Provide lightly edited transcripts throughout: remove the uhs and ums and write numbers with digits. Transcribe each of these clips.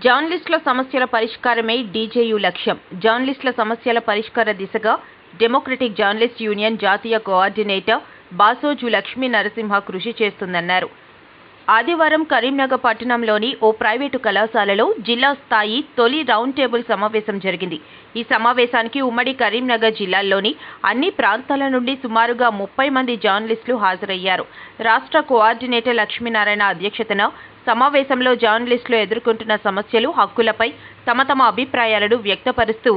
జర్నలిస్టుల సమస్యల పరిష్కారమే డీజేయూ లక్ష్యం. జర్నలిస్టుల సమస్యల పరిష్కార దిశగా డెమోక్రటిక్ జర్నలిస్ట్ యూనియన్ జాతీయ కోఆర్డినేటర్ బాసోజు లక్ష్మీ నరసింహ కృషి చేస్తుందన్నారు. ఆదివారం కరీంనగర్ పట్టణంలోని ఓ ప్రైవేటు కళాశాలలో జిల్లా స్థాయి తొలి రౌండ్ టేబుల్ సమావేశం జరిగింది. ఈ సమావేశానికి ఉమ్మడి కరీంనగర్ జిల్లాలోని అన్ని ప్రాంతాల నుండి సుమారుగా 30 మంది జర్నలిస్టులు హాజరయ్యారు. రాష్ట్ర కోఆర్డినేటర్ లక్ష్మీనారాయణ అధ్యక్షతన సమావేశంలో జర్నలిస్టులు ఎదుర్కొంటున్న సమస్యలు, హక్కులపై తమ అభిప్రాయాలను వ్యక్తపరుస్తూ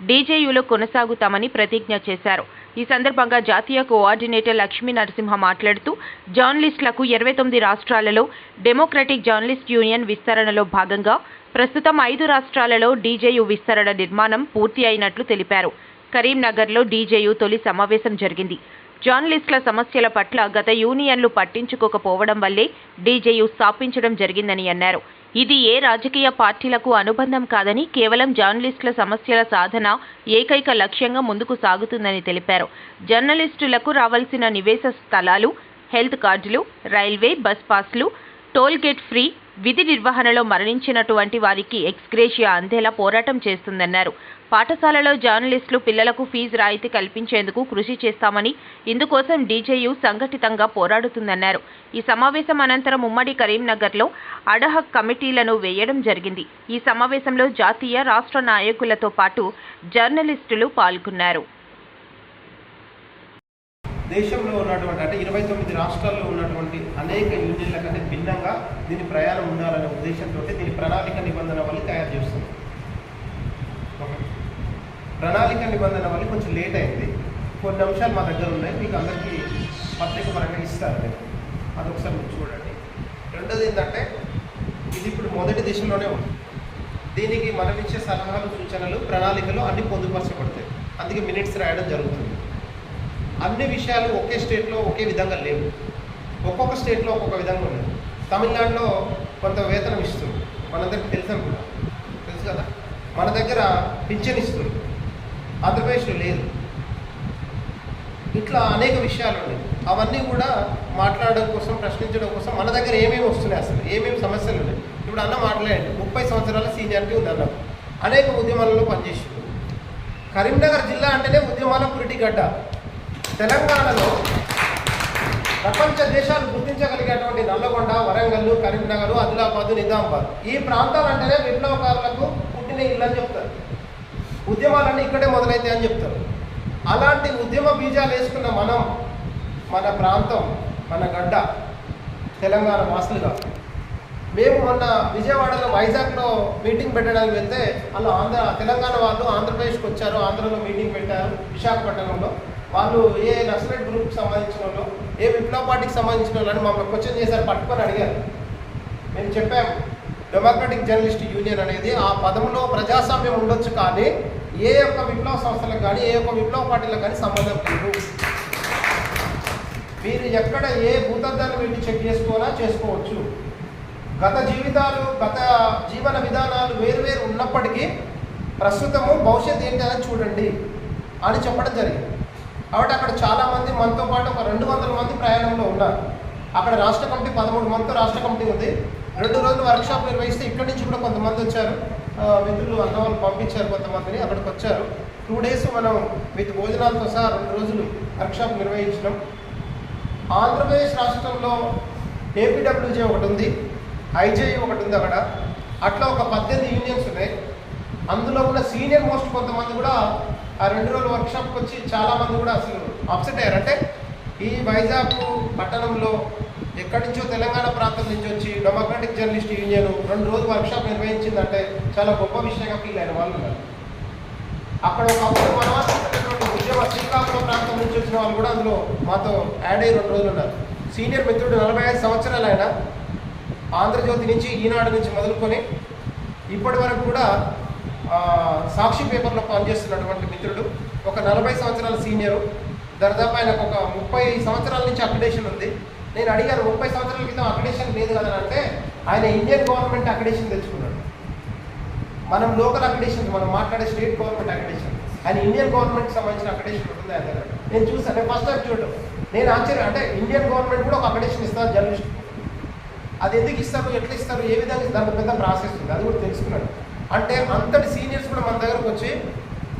డీజేయూలో కొనసాగుతామని ప్రతిజ్ఞ చేశారు. ఈ సందర్భంగా జాతీయ కోఆర్డినేటర్ లక్ష్మీ నరసింహ మాట్లాడుతూ జర్నలిస్టులకు 29 రాష్ట్రాలలో డెమోక్రటిక్ జర్నలిస్ట్ యూనియన్ విస్తరణలో భాగంగా ప్రస్తుతం 5 రాష్ట్రాలలో డీజేయూ విస్తరణ నిర్మాణం పూర్తి అయినట్లు తెలిపారు. కరీంనగర్లో డీజేయూ తొలి సమావేశం జరిగింది. జర్నలిస్టుల సమస్యల పట్ల గత యూనియన్లు పట్టించుకోకపోవడం వల్లే డీజేయూ స్థాపించడం జరిగిందని అన్నారు. ఇది ఏ రాజకీయ పార్టీలకు అనుబంధం కాదని, కేవలం జర్నలిస్టుల సమస్యల సాధన ఏకైక లక్ష్యంగా ముందుకు సాగుతుందని తెలిపారు. జర్నలిస్టులకు రావాల్సిన నివేశ స్థలాలు, హెల్త్ కార్డులు, రైల్వే బస్ పాస్లు, టోల్ గేట్ ఫ్రీ, విధి నిర్వహణలో మరణించినటువంటి వారికి ఎక్స్గ్రేషియా అందేలా పోరాటం చేస్తుందన్నారు. పాఠశాలలో జర్నలిస్టులు పిల్లలకు ఫీజు రాయితీ కల్పించేందుకు కృషి చేస్తామని, ఇందుకోసం డీజేయూ సంఘటితంగా పోరాడుతుందన్నారు. ఈ సమావేశం అనంతరం ఉమ్మడి కరీంనగర్లో అడహక్ కమిటీలను వేయడం జరిగింది. ఈ సమావేశంలో జాతీయ, రాష్ట్ర నాయకులతో పాటు జర్నలిస్టులు పాల్గొన్నారు. దేశంలో ఉన్నటువంటి అంటే 29 రాష్ట్రాల్లో ఉన్నటువంటి అనేక యూనియన్ల కంటే భిన్నంగా దీని ప్రయాణం ఉండాలనే ఉద్దేశంతో దీని ప్రణాళిక నిబంధన వల్ల తయారు చేస్తుంది. ప్రణాళిక నిబంధన వల్ల కొంచెం లేట్ అయింది. కొన్ని అంశాలు మా దగ్గర ఉన్నాయి, మీకు అందరికీ పత్రిక పరంగా ఇస్తారు. అదొకసారి మీరు చూడండి. రెండోది ఏంటంటే ఇది ఇప్పుడు మొదటి దిశలోనే ఉంది. దీనికి మనం ఇచ్చే సలహాలు, సూచనలు, ప్రణాళికలు అన్నీ పొందుపరచబడతాయి. అందుకే మినిట్స్ రాయడం జరుగుతుంది. అన్ని విషయాలు ఒకే స్టేట్లో ఒకే విధంగా లేవు. ఒక్కొక్క స్టేట్లో ఒక్కొక్క విధంగా ఉన్నాయి. తమిళనాడులో కొంత వేతనం ఇస్తుంది, మనందరికీ తెలుసు కదా. మన దగ్గర పింఛన్ ఇస్తుంది, ఆంధ్రప్రదేశ్లో లేదు. ఇట్లా అనేక విషయాలు ఉన్నాయి. అవన్నీ కూడా మాట్లాడడం కోసం, ప్రశ్నించడం కోసం మన దగ్గర ఏమేమి వస్తున్నాయి, అసలు ఏమేమి సమస్యలు ఉన్నాయి. ఇప్పుడు అన్న మాట్లాడండి, 30 సంవత్సరాల సీనియారిటీ ఉంది అన్న, అనేక ఉద్యమాలలో పనిచేసింది. కరీంనగర్ జిల్లా అంటేనే ఉద్యమాల పురిటిగడ్డ. తెలంగాణలో ప్రపంచ దేశాలు గుర్తించగలిగేటువంటి నల్లగొండ, వరంగల్, కరీంనగర్, ఆదిలాబాద్, నిజామాబాద్ ఈ ప్రాంతాలంటేనే విప్లవకారులకు పుట్టిన ఇల్లు అని చెప్తారు. ఉద్యమాలన్నీ ఇక్కడే మొదలైతాయి అని చెప్తారు. అలాంటి ఉద్యమ బీజాలు వేసుకున్న మనం, మన ప్రాంతం, మన గడ్డ, తెలంగాణ వాసులుగా మేము మొన్న విజయవాడలో, వైజాగ్లో మీటింగ్ పెట్టడానికి వెళ్తే అలా తెలంగాణ వాళ్ళు ఆంధ్రప్రదేశ్కి వచ్చారు. ఆంధ్రలో మీటింగ్ పెట్టారు. విశాఖపట్నంలో వాళ్ళు ఏ నక్సలైట్ గ్రూప్కి సంబంధించిన వాళ్ళు, ఏ విప్లవ పార్టీకి సంబంధించిన వాళ్ళు అని మమ్మల్ని క్వశ్చన్ చేశారు, పట్టుకొని అడిగారు. మేము చెప్పాము, డెమోక్రటిక్ జర్నలిస్ట్ యూనియన్ అనేది ఆ పదంలో ప్రజాస్వామ్యం ఉండొచ్చు, కానీ ఏ ఒక్క విప్లవ సంస్థలకు కానీ, ఏ ఒక్క విప్లవ పార్టీలకు కానీ సంబంధం లేదు. మీరు ఎక్కడ ఏ భూతద్దాన్ని వెళ్ళి చెక్ చేసుకోవచ్చు. గత జీవితాలు, గత జీవన విధానాలు వేరువేరు ఉన్నప్పటికీ ప్రస్తుతము భవిష్యత్తు ఏంటి అని చూడండి అని చెప్పడం జరిగింది. కాబట్టి అక్కడ చాలామంది మనతో పాటు ఒక 200 మంది ప్రయాణంలో ఉన్నారు. అక్కడ రాష్ట్ర కమిటీ 13 మందితో రాష్ట్ర కమిటీ ఉంది. 2 రోజులు వర్క్షాప్ నిర్వహిస్తే ఇక్కడి నుంచి కూడా కొంతమంది వచ్చారు. మిత్రులు అన్న వాళ్ళు పంపించారు, కొంతమందిని అక్కడికి వచ్చారు. 2 డేస్ మనం విత్ భోజనాలతో సహా 2 రోజులు వర్క్షాప్ నిర్వహించినాం. ఆంధ్రప్రదేశ్ రాష్ట్రంలో ఏపీడబ్ల్యూజే ఒకటి ఉంది, ఐజేయూ ఒకటి ఉంది. అక్కడ అట్లా ఒక 18 యూనియన్స్ ఉన్నాయి. అందులో ఉన్న సీనియర్ మోస్ట్ కొంతమంది కూడా ఆ 2 రోజుల వర్క్షాప్కి వచ్చి చాలామంది కూడా అసలు అప్సెట్ అయ్యారు. అంటే ఈ వైజాగ్ పట్టణంలో ఎక్కడి నుంచో తెలంగాణ ప్రాంతం నుంచి వచ్చి డెమోక్రటిక్ జర్నలిస్ట్ యూనియన్ 2 రోజులు వర్క్షాప్ నిర్వహించిందంటే చాలా గొప్ప విషయంగా ఫీల్ అయిన వాళ్ళు ఉన్నారు. అక్కడ ఒకప్పుడు మనవాసినటువంటి ఉద్యమ శ్రీకాకుళం ప్రాంతం నుంచి వచ్చిన వాళ్ళు కూడా అందులో మాతో యాడ్ అయ్యి 2 రోజులు ఉన్నారు. సీనియర్ మిత్రుడు 45 సంవత్సరాలు ఆయన, ఆంధ్రజ్యోతి నుంచి, ఈనాడు నుంచి మొదలుకొని ఇప్పటి వరకు కూడా సాక్షి పేపర్లో పనిచేస్తున్నటువంటి మిత్రుడు, ఒక 40 సంవత్సరాల సీనియరు. దాదాపు ఆయనకు ఒక 30 సంవత్సరాల నుంచి అక్రిడేషన్ ఉంది. నేను అడిగాను, 30 సంవత్సరాల క్రితం అక్రిడేషన్ లేదు కదా అంటే, ఆయన ఇండియన్ గవర్నమెంట్ అక్రిడేషన్ తెచ్చుకున్నాడు. మనం లోకల్ అక్రిడేషన్, మనం మాట్లాడే స్టేట్ గవర్నమెంట్ అక్రిడేషన్, ఆయన ఇండియన్ గవర్నమెంట్కి సంబంధించిన అక్రిడేషన్ ఉంటుంది ఆయన దగ్గర. నేను చూసాను, నేను ఫస్ట్ టైం చూడటం నేను ఆశ్చర్యం. అంటే ఇండియన్ గవర్నమెంట్ కూడా ఒక అక్రిడేషన్ ఇస్తారు జర్నలిస్ట్. అది ఎందుకు ఇస్తారు, ఎట్లా ఇస్తారు, ఏ విధంగా దానికి పెద్ద ప్రాసెస్ ఉంది, అది కూడా తెలుసుకున్నాడు. అంటే అంతటి సీనియర్స్ కూడా మన దగ్గరకు వచ్చి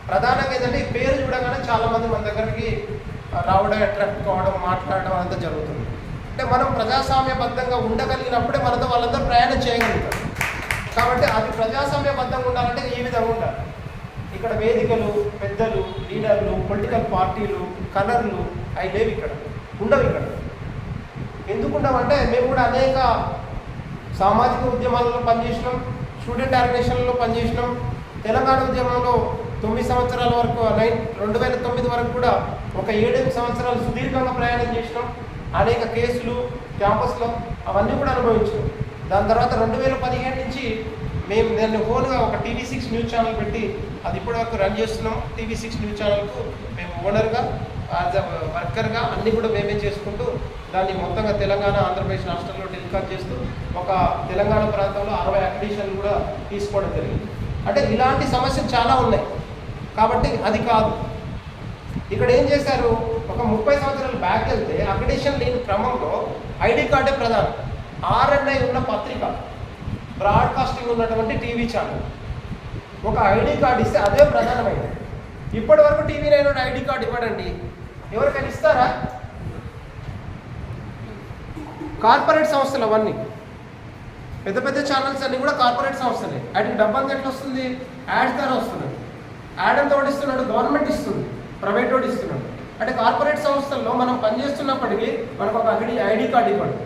ప్రధానంగా ఏంటంటే ఈ పేరు చూడగానే చాలామంది మన దగ్గరికి రావడం, అట్రాక్ట్ కావడం, మాట్లాడడం అంతా జరుగుతుంది. అంటే మనం ప్రజాస్వామ్యబద్ధంగా ఉండగలిగినప్పుడే మనతో వాళ్ళందరూ ప్రయాణం చేయగలుగుతారు. కాబట్టి అది ప్రజాస్వామ్యబద్ధంగా ఉండాలంటే ఈ విధంగా ఉండాలి. ఇక్కడ వేదికలు, పెద్దలు, లీడర్లు, పొలిటికల్ పార్టీలు, కలర్లు అవి లేవు, ఇక్కడ ఉండవు. ఇక్కడ ఎందుకు ఉండవంటే మేము కూడా అనేక సామాజిక ఉద్యమాలలో పనిచేసినాం, స్టూడెంట్ ఆర్గనైజేషన్లలో పనిచేసినాం. తెలంగాణ ఉద్యమంలో 9 సంవత్సరాల వరకు 2009 వరకు కూడా ఒక 7 సంవత్సరాలు సుదీర్ఘంగా ప్రయాణం చేసినాం. అనేక కేసులు క్యాంపస్లో అవన్నీ కూడా అనుభవించాం. దాని తర్వాత 2015 నుంచి నేను ఓన్గా ఒక TV6 న్యూస్ ఛానల్ పెట్టి అది ఇప్పటివరకు రన్ చేస్తున్నాం. TV6 న్యూస్ ఛానల్కు మేము ఓనర్గా, యాజ్ అ వర్కర్గా అన్నీ కూడా మేమే చేసుకుంటూ దాన్ని మొత్తంగా తెలంగాణ, ఆంధ్రప్రదేశ్ రాష్ట్రంలో టెలికాస్ట్ చేస్తూ ఒక తెలంగాణ ప్రాంతంలో 60 అక్రిడిషన్లు కూడా తీసుకోవడం జరిగింది. అంటే ఇలాంటి సమస్యలు చాలా ఉన్నాయి. కాబట్టి అది కాదు. ఇక్కడ ఏం చేశారు, ఒక 30 సంవత్సరాలు బ్యాక్ వెళ్తే అక్రిడిషన్ లేని క్రమంలో ఐడి కార్డే ప్రధానం. RNI ఉన్న పత్రిక, బ్రాడ్కాస్టింగ్ ఉన్నటువంటి టీవీ ఛానల్ ఒక ఐడి కార్డు ఇస్తే అదే ప్రధానమైనది. ఇప్పటి వరకు TV9 ఐడి కార్డు ఇవ్వడండి, ఎవరికైనా ఇస్తారా? కార్పొరేట్ సంస్థలు అవన్నీ, పెద్ద పెద్ద ఛానల్స్ అన్నీ కూడా కార్పొరేట్ సంస్థలే. వాటికి డబ్బంతా ఎట్లా వస్తుంది? యాడ్స్ ద్వారా వస్తుంది. యాడ్ అంతా ఓడిస్తున్నాడు, గవర్నమెంట్ ఇస్తుంది, ప్రైవేట్ వాడు ఇస్తున్నాడు. అంటే కార్పొరేట్ సంస్థల్లో మనం పనిచేస్తున్నప్పటికీ మనకు ఒక ఐడి కార్డు ఇవ్వడు.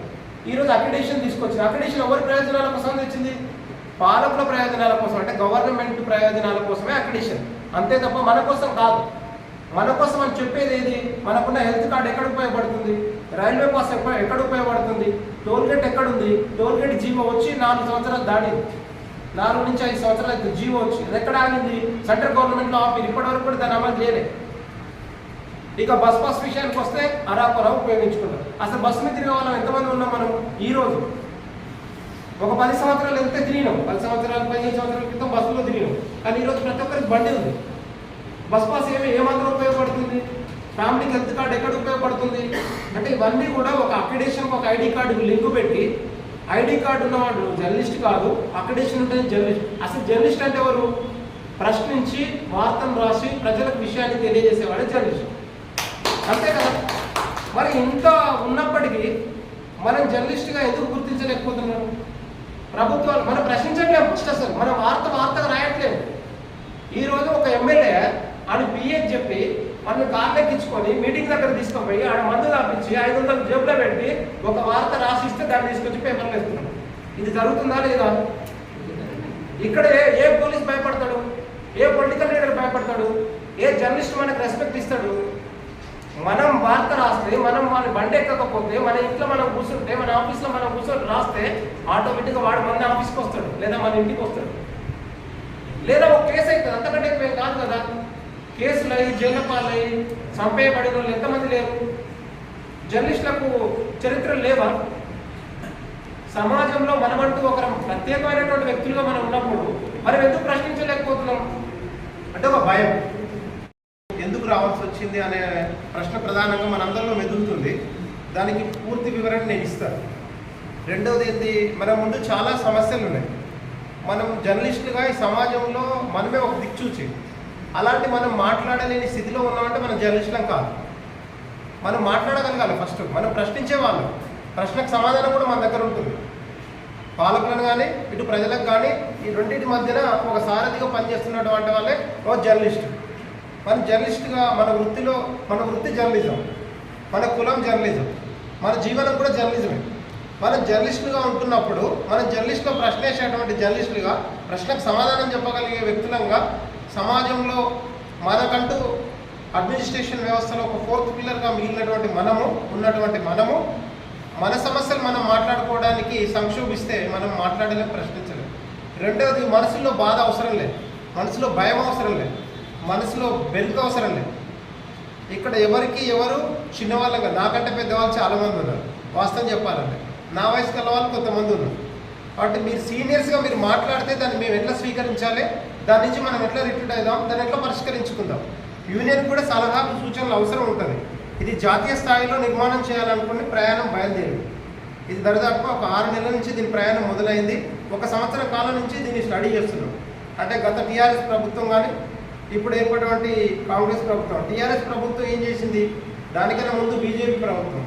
ఈరోజు అక్రిడిషన్ తీసుకొచ్చింది. అక్రిడిషన్ ఎవరి ప్రయోజనాల కోసం తెచ్చింది? పాలకుల ప్రయోజనాల కోసం, అంటే గవర్నమెంట్ ప్రయోజనాల కోసమే అక్రిడిషన్, అంతే తప్ప మన కోసం కాదు. మన కోసం అని చెప్పేది ఏది? మనకున్న హెల్త్ కార్డు ఎక్కడ ఉపయోగపడుతుంది? రైల్వే పాస్ ఎక్కడ ఉపయోగపడుతుంది? టోల్గేట్ ఎక్కడుంది? టోల్గేట్ జీవో వచ్చి 4 సంవత్సరాలు దాటింది, 4 నుంచి 5 సంవత్సరాలు అయితే జీవో వచ్చి అది ఎక్కడ ఆగింది? సెంట్రల్ గవర్నమెంట్లో ఆపి ఇప్పటివరకు కూడా దాన్ని అమలు చేయలేదు. ఇక బస్ పాస్ విషయానికి వస్తే అరాకొరా ఉపయోగించుకుంటాం. అసలు బస్సు మీద తిరిగే వాళ్ళం ఎంతమంది ఉన్నాం మనం ఈరోజు? ఒక 10 సంవత్సరాలు వెళ్తే తిరిగినాం, 10 సంవత్సరాలు 15 సంవత్సరాల క్రితం బస్సులో తిరిగినాం. కానీ ఈరోజు ప్రతి ఒక్కరికి బండి ఉంది. బస్ పాస్ ఏమాత్రం ఉపయోగపడుతుంది? ఫ్యామిలీకి హెల్త్ కార్డు ఎక్కడ ఉపయోగపడుతుంది? అంటే ఇవన్నీ కూడా ఒక అక్రిడేషన్, ఒక ఐడి కార్డుకి లింక్ పెట్టి, ఐడి కార్డు ఉన్నవాడు జర్నలిస్ట్ కాదు, అక్రిడేషన్ ఉంటే జర్నలిస్ట్. అసలు జర్నలిస్ట్ అంటే ఎవరు? ప్రశ్నించి వార్తను రాసి ప్రజలకు విషయాన్ని తెలియజేసేవాడే జర్నలిస్ట్, అంతే కదా? మరి ఇంత ఉన్నప్పటికీ మనం జర్నలిస్ట్గా ఎందుకు గుర్తించలేకపోతున్నాం? ప్రభుత్వాలు మనం ప్రశ్నించట్లేదు. ఫస్ట్ అసలు మనం వార్తగా రాయట్లేదు. ఈరోజు ఒక ఎమ్మెల్యే ఆడు BA చెప్పి మనం కార్లెక్కించుకొని మీటింగ్ దగ్గర తీసుకుపోయి ఆడ మందు తాపించి 500 జేబులో పెట్టి ఒక వార్త రాసిస్తే దాన్ని తీసుకొచ్చి పేపర్లు వేస్తున్నాం. ఇది జరుగుతుందా లేదా? ఇక్కడ ఏ పోలీస్ భయపడతాడు? ఏ పొలిటికల్ లీడర్ భయపడతాడు? ఏ జర్నలిస్ట్ మనకు రెస్పెక్ట్ ఇస్తాడు? మనం వార్త రాస్తే, మనం వాళ్ళ బండి ఎక్కకపోతే, మన ఇంట్లో మనం కూర్చుంటే, మన ఆఫీస్లో మనం కూర్చొని రాస్తే ఆటోమేటిక్గా వాడు మన ఆఫీస్కి వస్తాడు, లేదా మన ఇంటికి వస్తాడు, లేదా ఒక కేసు అవుతుంది. అంతకంటే ఎక్కువ కాదు కదా. కేసులు అయ్యి జైలు పాలయ్యి చంపేయబడిన వాళ్ళు ఎంతమంది లేరు? జర్నలిస్టులకు చరిత్రలు లేవా? సమాజంలో మనమంటూ ఒక ప్రత్యేకమైనటువంటి వ్యక్తులుగా మనం ఉన్నప్పుడు మనం ఎందుకు ప్రశ్నించలేకపోతున్నాం? అంటే ఒక భయం, ఎందుకు రావాల్సి వచ్చింది అనే ప్రశ్న ప్రధానంగా మనందరిలో మెదులుతుంది. దానికి పూర్తి వివరణ నేను ఇస్తాను. రెండవది ఏంటి, మన ముందు చాలా సమస్యలు ఉన్నాయి. మనం జర్నలిస్టులుగా ఈ సమాజంలో మనమే ఒక దిక్చూచి, అలాంటి మనం మాట్లాడలేని స్థితిలో ఉన్నామంటే మనం జర్నలిస్టులం కాదు. మనం మాట్లాడగలగాలి. ఫస్ట్ మనం ప్రశ్నించే వాళ్ళం, ప్రశ్నకు సమాధానం కూడా మన దగ్గర ఉంటుంది. పాలకులను కానీ ఇటు ప్రజలకు కానీ ఈ రెండింటి మధ్యన ఒక సారథిగా పనిచేస్తున్నటువంటి వాళ్ళే ఓ జర్నలిస్ట్. మన జర్నలిస్ట్గా మన వృత్తి జర్నలిజం, మన కులం జర్నలిజం, మన జీవనం కూడా జర్నలిజమే. మనం జర్నలిస్టులుగా ఉంటున్నప్పుడు మనం జర్నలిస్టులో ప్రశ్న వేసేటువంటి జర్నలిస్టులుగా, ప్రశ్నకు సమాధానం చెప్పగలిగే వ్యక్తులంగా సమాజంలో మనకంటూ అడ్మినిస్ట్రేషన్ వ్యవస్థలో ఒక 4th పిల్లర్గా మిగిలినటువంటి మనము మన సమస్యలు మనం మాట్లాడుకోవడానికి సంక్షోభిస్తే మనం మాట్లాడలేం, ప్రశ్నించలేం. రెండవది, మనసులో బాధ అవసరం లేదు, మనసులో భయం అవసరం లేదు, మనసులో బెరుకు అవసరం లేదు. ఇక్కడ ఎవరు చిన్నవాళ్ళగా, నాకంటే పెద్దవాళ్ళు చాలామంది ఉన్నారు. వాస్తవం చెప్పాలంటే నా వయసు గల వాళ్ళు కొంతమంది ఉన్నారు. కాబట్టి మీరు సీనియర్స్గా మీరు మాట్లాడితే దాన్ని మేము ఎట్లా స్వీకరించాలి, దాని నుంచి మనం ఎట్లా రిట్రీట్ అవుదాం, దాన్ని ఎట్లా పరిష్కరించుకుందాం. యూనియన్ కూడా సలహాలు సూచనలు అవసరం ఉంటుంది. ఇది జాతీయ స్థాయిలో నిర్మాణం చేయాలనుకుని ప్రయాణం బయలుదేరింది. ఇది దరిదాపు ఒక 6 నెలల నుంచి దీని ప్రయాణం మొదలైంది. 1 సంవత్సరం కాలం నుంచి దీన్ని స్టడీ చేస్తున్నాం. అంటే గత టీఆర్ఎస్ ప్రభుత్వం కానీ ఇప్పుడు ఏర్పడినటువంటి కాంగ్రెస్ ప్రభుత్వం, టీఆర్ఎస్ ప్రభుత్వం ఏం చేసింది, దానికన్నా ముందు బీజేపీ ప్రభుత్వం,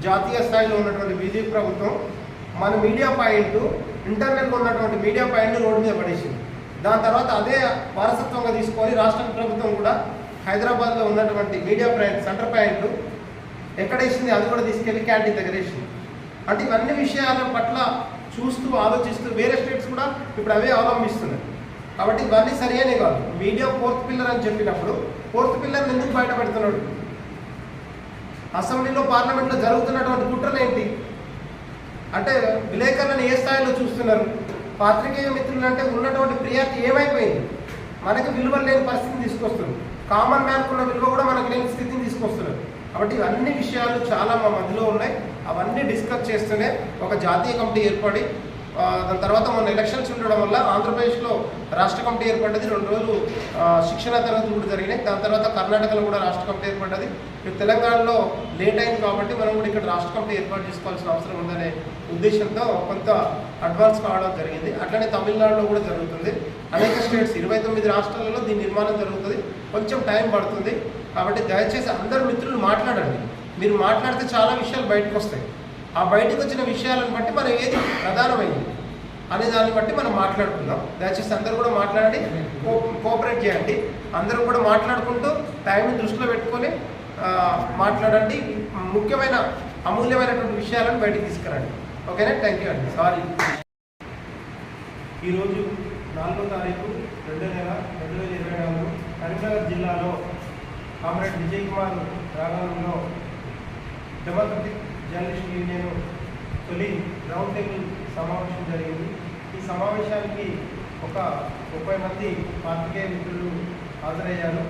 జాతీయ స్థాయిలో ఉన్నటువంటి బీజేపీ ప్రభుత్వం మన మీడియా పాయింట్, ఇంటర్నెట్లో ఉన్నటువంటి మీడియా పాయింట్ రోడ్డు మీద పడేసింది. దాని తర్వాత అదే వారసత్వంగా తీసుకొని రాష్ట్ర ప్రభుత్వం కూడా హైదరాబాద్లో ఉన్నటువంటి మీడియా పాయింట్, సెంటర్ పాయింట్ ఎక్కడేసింది అది కూడా తీసుకెళ్ళి క్యాంటీన్ దగ్గర వేసింది. అంటే ఇవన్నీ విషయాల పట్ల చూస్తూ ఆలోచిస్తూ వేరే స్టేట్స్ కూడా ఇప్పుడు అవే అవలంబిస్తున్నాయి. కాబట్టి ఇవన్నీ సరియనే కాదు. మీడియా 4th పిల్లర్ అని చెప్పినప్పుడు 4th పిల్లర్ని ఎందుకు బయట పెడుతున్నాడు? అసెంబ్లీలో పార్లమెంట్లో జరుగుతున్నటువంటి కుట్రలు ఏంటి అంటే విలేకరులను ఏ స్థాయిలో చూస్తున్నారు? పాత్రికేయ మిత్రులు అంటే ఉన్నటువంటి ప్రియారిటీ ఏమైపోయింది? మనకి విలువలు లేని పరిస్థితిని తీసుకొస్తున్నారు. కామన్ మ్యాన్కు ఉన్న విలువ కూడా మనకు లేని స్థితిని తీసుకొస్తున్నారు. కాబట్టి ఇవన్నీ విషయాలు చాలా మా మధ్యలో ఉన్నాయి. అవన్నీ డిస్కస్ చేస్తూనే ఒక జాతీయ కమిటీ ఏర్పడి దాని తర్వాత మొన్న ఎలక్షన్స్ ఉండడం వల్ల ఆంధ్రప్రదేశ్లో రాష్ట్ర కమిటీ ఏర్పడ్డది. 2 రోజులు శిక్షణ తరగతులు కూడా జరిగినాయి. దాని తర్వాత కర్ణాటకలో కూడా రాష్ట్ర కమిటీ ఏర్పడ్డది. ఇప్పుడు తెలంగాణలో లేట్ అయింది కాబట్టి మనం కూడా ఇక్కడ రాష్ట్ర కమిటీ ఏర్పాటు చేసుకోవాల్సిన అవసరం ఉందనే ఉద్దేశంతో కొంత అడ్వాన్స్ కావడం జరిగింది. అట్లనే తమిళనాడులో కూడా జరుగుతుంది. అనేక స్టేట్స్ 29 రాష్ట్రాలలో దీని నిర్మాణం జరుగుతుంది. కొంచెం టైం పడుతుంది. కాబట్టి దయచేసి అందరు మిత్రులు మాట్లాడండి. మీరు మాట్లాడితే చాలా విషయాలు బయటకు వస్తాయి. ఆ బయటకు వచ్చిన విషయాలను బట్టి మనం ఏది ప్రధానమైంది అనే దాన్ని బట్టి మనం మాట్లాడుకుందాం. దయచేసి అందరూ కూడా మాట్లాడి కోఆపరేట్ చేయండి. అందరూ కూడా మాట్లాడుకుంటూ టైంని దృష్టిలో పెట్టుకొని మాట్లాడండి. ముఖ్యమైన అమూల్యమైనటువంటి విషయాలను బయటకు తీసుకురండి. ఓకేనా? థ్యాంక్ యూ అండి. సారీ. ఈరోజు 4వ తారీఖు 2వ నెల 2024 కరీంనగర్ జిల్లాలో కామ్రేడ్ విజయ్ కుమార్ ప్రాంగణంలో డెమోక్రటిక్ జర్నలిస్ట్ యూనియన్ తొలి రౌండ్ టేబుల్ సమావేశం జరిగింది. ఈ సమావేశానికి ఒక 30 మంది పాత్రికేయ మిత్రులు హాజరయ్యారు.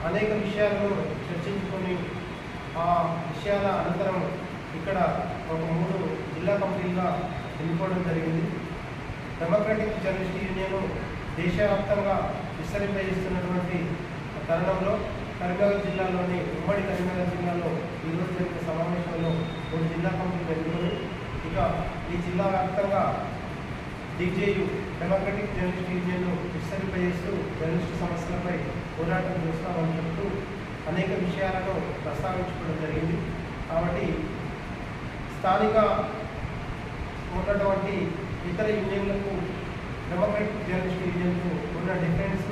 అనేక విషయాలను చర్చించుకొని ఆ విషయాల అనంతరం ఇక్కడ ఒక 3 జిల్లా కమిటీలుగా ఎన్నుకోవడం జరిగింది. డెమోక్రటిక్ జర్నలిస్ట్ యూనియన్ దేశవ్యాప్తంగా విస్తరింపజేస్తున్నటువంటి తరుణంలో కరీంనగర్ జిల్లాలోని ఉమ్మడి కరీంనగర్ జిల్లాలో ఈరోజు జరిగిన సమావేశంలో 3 జిల్లా కమిటీలు ఎన్నుకొని ఇక ఈ జిల్లా వ్యాప్తంగా డీజేయు డెమోక్రటిక్ జర్నలిస్ట్ యూనియన్ను విస్తరింపజేస్తూ జర్నలిస్టు సమస్యలపై పోరాటం చేస్తామని చెప్తూ అనేక విషయాలను ప్రస్తావించుకోవడం జరిగింది. కాబట్టి స్థానిక ఉన్నటువంటి ఇతర యూనియన్లకు డెమోక్రటిక్ జర్నలిస్ట్ యూనియన్కు ఉన్న డిఫరెన్స్,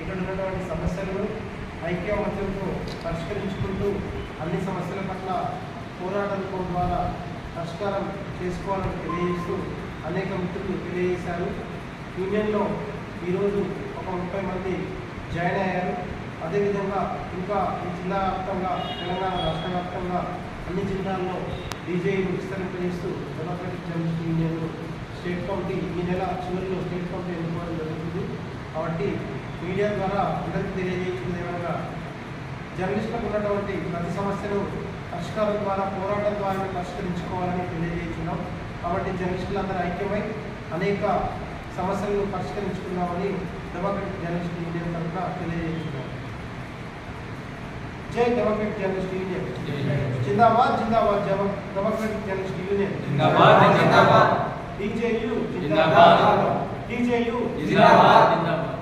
ఇక్కడ ఉన్నటువంటి సమస్యలను ఐక్యమత్యంతో పరిష్కరించుకుంటూ అన్ని సమస్యల పట్ల పోరాటం ద్వారా పరిష్కారం చేసుకోవాలని తెలియజేస్తూ అనేక మిత్రులు తెలియజేశారు. యూనియన్లో ఈరోజు ఒక 30 మంది జాయిన్ అయ్యారు. అదేవిధంగా ఇంకా ఈ జిల్లా వ్యాప్తంగా తెలంగాణ రాష్ట్ర వ్యాప్తంగా అన్ని జిల్లాల్లో డీజేను విస్తరింపజేస్తూ democratic journalist union state committee ఈ నెల చివరిలో స్టేట్ కమిటీ ఎన్నుకోవడం జరుగుతుంది. కాబట్టి మీడియా ద్వారా అందరికీ తెలియజేస్తుంది ఏమనగా జర్నలిస్టులకు ఉన్నటువంటి ప్రతి సమస్యను పరిష్కారం ద్వారా పోరాటం ద్వారా పరిష్కరించుకోవాలని తెలియజేస్తున్నాం. కాబట్టి జర్నలిస్టులందరూ ఐక్యమై అనేక సమస్యలను పరిష్కరించుకున్నామని డెమోక్రటిక్ జర్నలిస్ట్ యూనియన్ తరఫున తెలియజేస్తున్నాం. జై డెమోక్రటిక్ జర్నలిస్ట్ యూనియన్, జిందాబాద్ జిందాబాద్. డెమోక్రటిక్ జర్నలిస్ట్ యూనియన్ జిందాబాద్ జిందాబాద్. డీజేయు జిందాబాద్, డీజేయు జిందాబాద్ జిందాబాద్.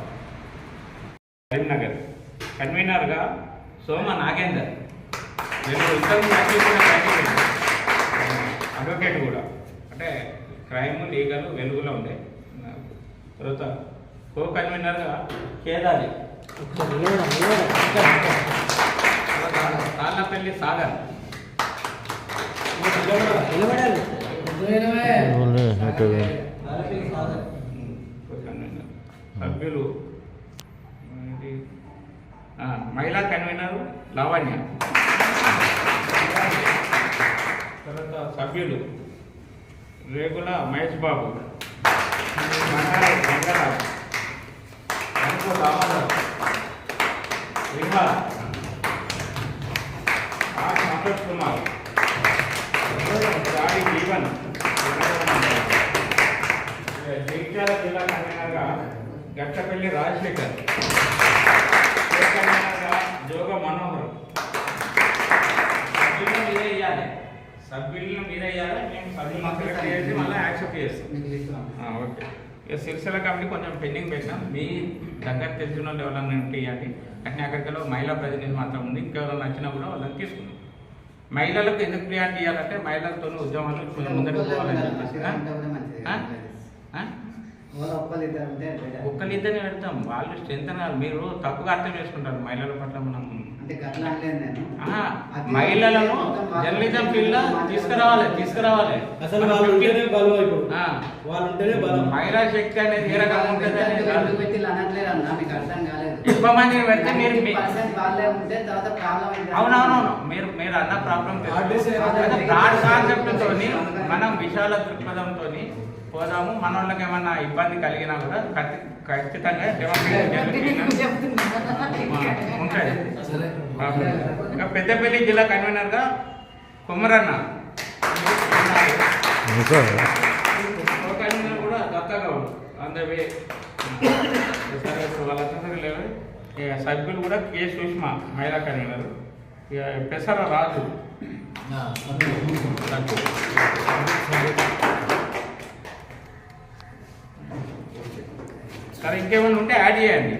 కరీంనగర్ కన్వీనర్గా సోమ నాగేందర్, అడ్వకేట్ కూడా, అంటే క్రైమ్ లీగల్ వెలుగులో ఉండే. తర్వాత కో కన్వీనర్గా కేదారి, తాళ్ళపల్లి సాగర్, సభ్యులు మహిళా కన్వీనర్ లావణ్య, తర్వాత సభ్యులు రేగుల మహేష్ బాబు, మండలి వెంకరాజ్, దామోదర్, విమల్, ఆర్ సంతోష్ కుమార్, జాడి జీవన్, జగిత్యాల జిల్లా కన్వీనర్గా గట్టపల్లి రాజశేఖర్, జోగ మనోహర్. సభ్యులను మీరే అయ్యారా మేము సభ్యులను సెలెక్ట్ చేసి మళ్ళీ యాక్సెప్ట్ చేస్తాం. ఓకే. ఇక సిరిసిల్ల కమిటీ కొంచెం పెండింగ్ పెట్టినాం. మీ దగ్గర తెలిసిన వాళ్ళు ఎవరైనా ఉంటే ఇవ్వండి. అంటే అక్కడికి మహిళా ప్రతినిధి మాత్రం ఉంది. ఇంకెవరైనా నచ్చినా కూడా వాళ్ళని తీసుకున్నాం. మహిళలకు ఎందుకు ప్రియారిటీ ఇవ్వాలంటే మహిళలతో ఉద్యమాలు కొంచెం ముందరికి పోవాలని చెప్పేసి ఒక్కరిద్దరిని పెడతాం. వాళ్ళు స్ట్రెంత్ అన్నారు. మీరు తప్పుగా అర్థం చేసుకుంటారు మహిళల పట్ల. మనం మహిళలను జర్నలిజం ఫీల్డ్ తీసుకురావాలి. మహిళా శక్తి అనేది ఏ రకంగా ఉంటుంది ఎక్కువ మందిని పెడితే మీరు అవునవునవును మీరు అన్న ప్రాబ్లం బ్రాడ్ కాన్సెప్ట్ తోని మనం విశాల దృక్పథంతో పోదాము. మన వాళ్ళకి ఏమన్నా ఇబ్బంది కలిగినా కూడా ఖచ్చితంగా ఉంటుంది. ఇంకా పెద్దపల్లి జిల్లా కన్వీనర్గా కుమరన్న కన్వీనర్ కూడా దత్తగౌడ్ అందవే వాళ్ళందరూ లేవు. సభ్యులు కూడా కె సుష్మా మహిళా కన్వీనర్, పెసర రాజు సరే. ఇంకేమైనా ఉంటే యాడ్ చేయండి.